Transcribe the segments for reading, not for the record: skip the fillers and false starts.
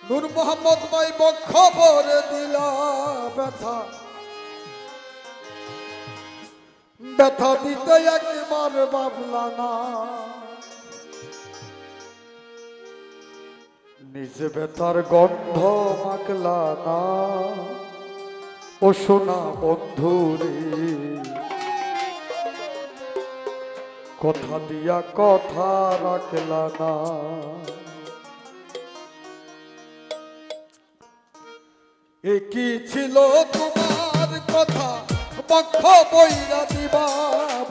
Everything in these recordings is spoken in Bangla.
নূর মোহাম্মদ ভাই খবর দিলা ব্যথা ব্যথা দিতে একবার ভাবলা না, নিজে ব্যথার গন্ধ মাখলা না। ও সোনা বন্ধু রে, কথা দিয়া কথা রাখলা না। এ কি ছিল তোমার কথা, পক্ষ বইরা দিবা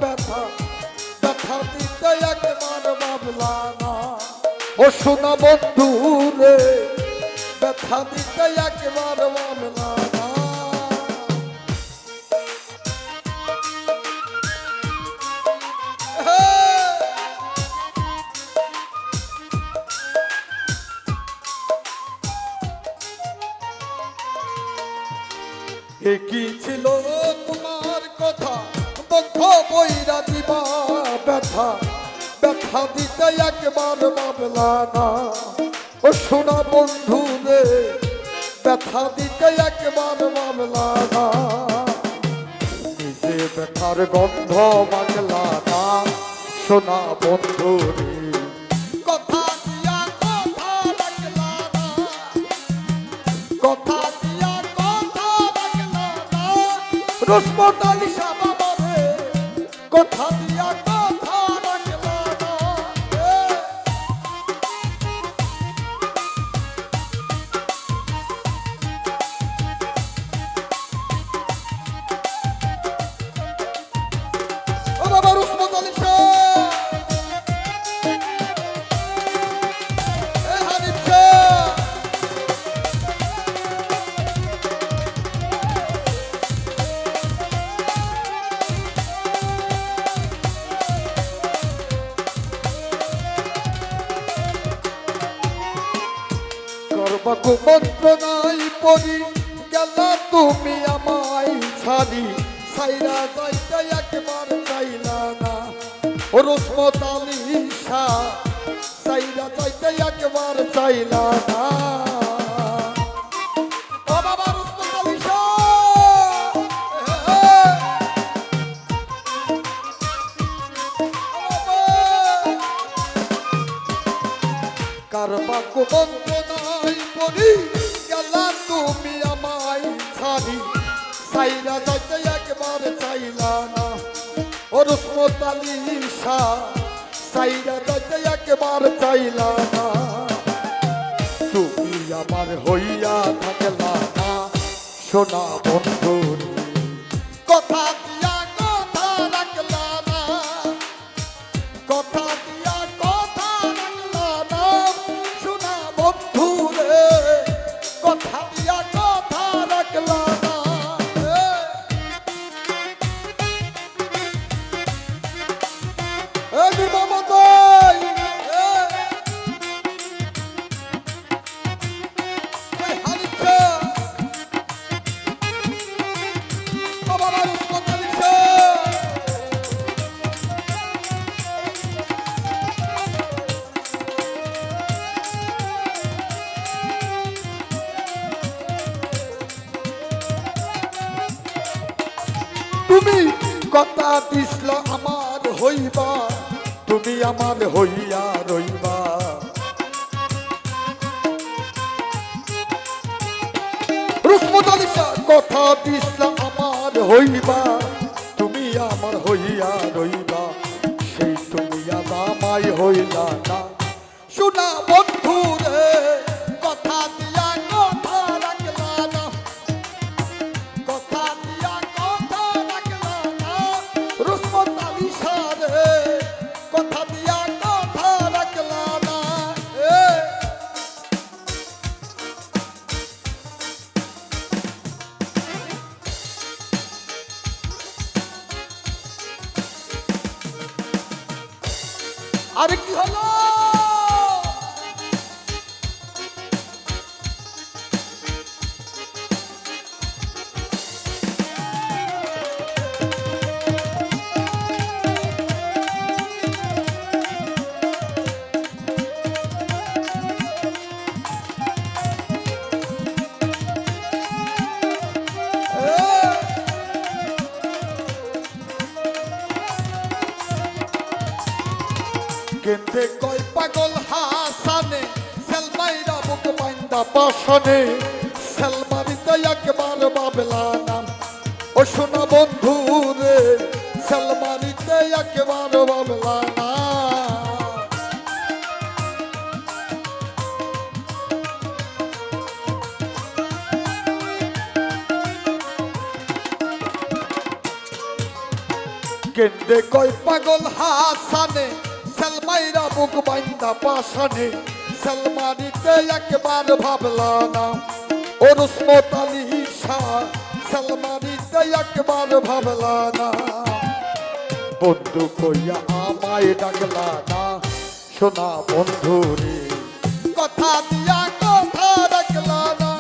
ব্যথা ব্যথা দিতে একবার ভাবলা না। ও সোনা বন্ধু রে, ব্যথা দিতে একবার ভাবলা না। এ কি ছিল তোমার কথা, পক্ষ বইরা দিবা ব্যথা ব্যথা দিতে একবার ভাবলা না। ও সোনা বন্ধু রে, ব্যথা দিতে একবার ভাবলা না, নিজে ব্যথার গন্ধ মাখলা না। সোনা বন্ধু রে, কথা দিয়া কথা রাখলা না, কথা দিয়া কথা রাখলা না। রসমত আলী শাহ বাবা রে, কথা দিয়া কথা রাখলা না। ও বাবা রসমত আলী শাহ, এ হানিফ শাহ, করবাকু মন্ত্রণাই পড়ি গেলা তুমি আমায় ছাড়ি, সাইরা যাইতে একবার চাইলা না। ও রসমত আলী শাহ, সাইরা যাইতে একবার চাইলা না। ও বাবা রসমত আলী শাহ, কারবাকু মন্ত্রণাই পড়ি গেলা তুমি আমায় ছাড়ি, সাইরা যাইতে একবার চাইলা না। ও রসমত আলী শাহ, সাইরা যাইতে একবার চাইলা না। তুমি আমার হইয়া থাকলা না। সোনা বন্ধু রে, কথা দিয়া কথা রাখলা না, কথা দিয়া কথা রাখলা না। সোনা বন্ধু রে, কথা দিয়া কথা রাখলা না। এই যে মোহাম্মদ ভাই, এই হানিফ শাহ, ও বাবা রসমত আলী শাহ। তুমি কথা দিছিল আমার হইবা, তুমি আমার হইয়া রইবা। রসমত আলী শাহ, কথা দিছিল আমার হইবা, তুমি আমার হইয়া রইবা। সেই তুমি আজ আমায় হইলা না। সোনা বন্ধু রে, কথা দিয়া কথা রাখলা না, কথা দিয়া কথা রাখলা না। রসমত আলী শাহ রে, কথা দিয়া কথা রাখলা না। পাগল হাসানে সেলমাইরা বুক বাইন্দা পাশনে সেলমারিতে একবার বাবলা নাম ও শোনা বন্ধু রে সেলমারিতে একবার বাবলা নাম কেন্দে কই পাগল হাসানে সেলমাইরা বুক বাইন্দা পাশানে সেলমারিতে একবার ভাবলা না ও রুসমত আলী শাহ সেলমারিতে একবার ভাবলা না বন্ধু কইয়া আমায় ডাকলা না শোনা বন্ধু রে কথা দিয়া কথা রাখলা না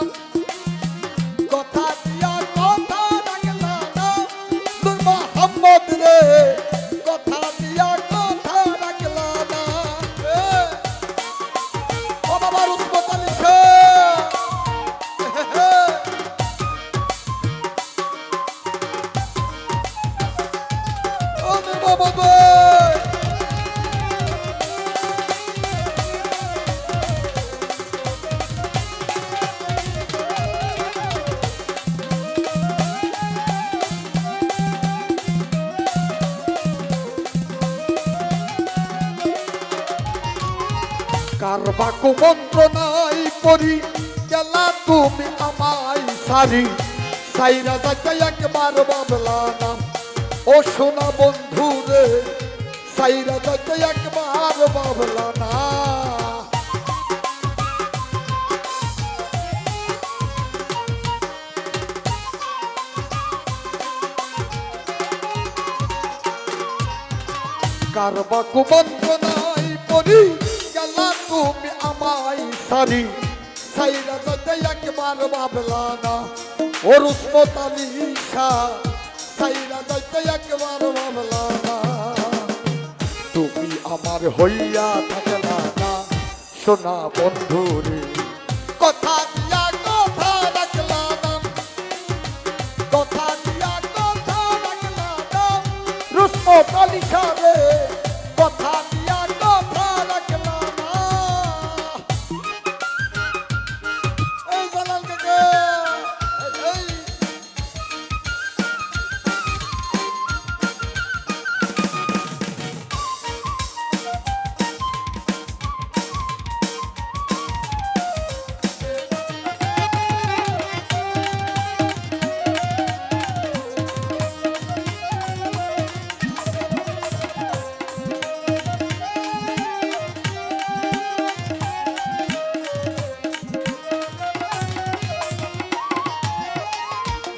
কথা দিয়া কথা রাখলা না নূর মোহাম্মদ রে কথা দিয়া কথা রাখলা না ও বাবা রুসমত আলী শাহ ও বাবা কারবা কুমন্ত্রণাই পরি গেলা তুমি আমায় সারি সাইরা যাইতে একবার বাবলা না ও সোনা বন্ধু রে সাইরা যাইতে একবার বাবলা না কারবা কুমন্ত্রণাই পরি গেলা তুমি আমায় সারি সাইরা যাইতে একবার বাবলা না ও রুসমত আলী শাহ সাইরা যাইতে একবার বাবলা না তুমি আমার হইয়া থাকলা না সোনা বন্ধু রে কথা দিয়া কথা রাখলা না কথা দিয়া কথা রাখলা না রুসমত আলী শাহ রে কথা দিয়া কথা রাখলা না এই জালাল কাকা এই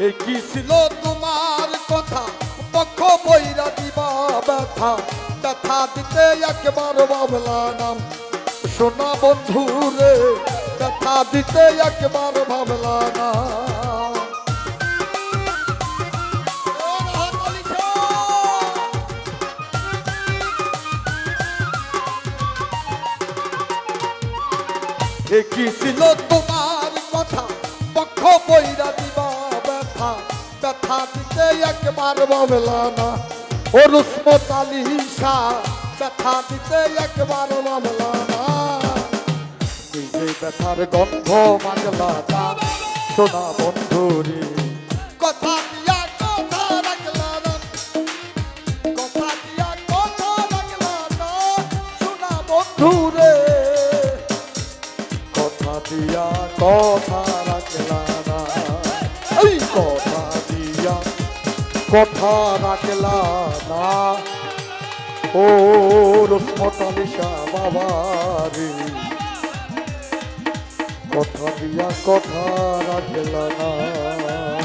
এই কি ছিল তোমার কথা পক্ষ বইরা দিবা ব্যথা ব্যথা দিতে একবার বাবলা নাম সোনা বন্ধু রে ব্যথা দিতে একবার ভাবলা না এ কি ছিল তোমার কথা পক্ষ বইরা দিবা ব্যথা ব্যথা দিতে একবার বাবলা না ও রুসমত আলী শাহ ব্যথা দিতে একবার বাবলা না নিজে ব্যথার গন্ধ মাগলা না সোনা বন্ধুরে কথা দিয়া কথা রাখলা না কথা দিয়া কথা রাখলা না সোনা বন্ধুরে কথা দিয়া কথা রাখলা না এই কথা দিয়া কথা রাখলা না ও রুসমত আলী শাহ বাবা রে কথা দিয়া কথা রাখলা না।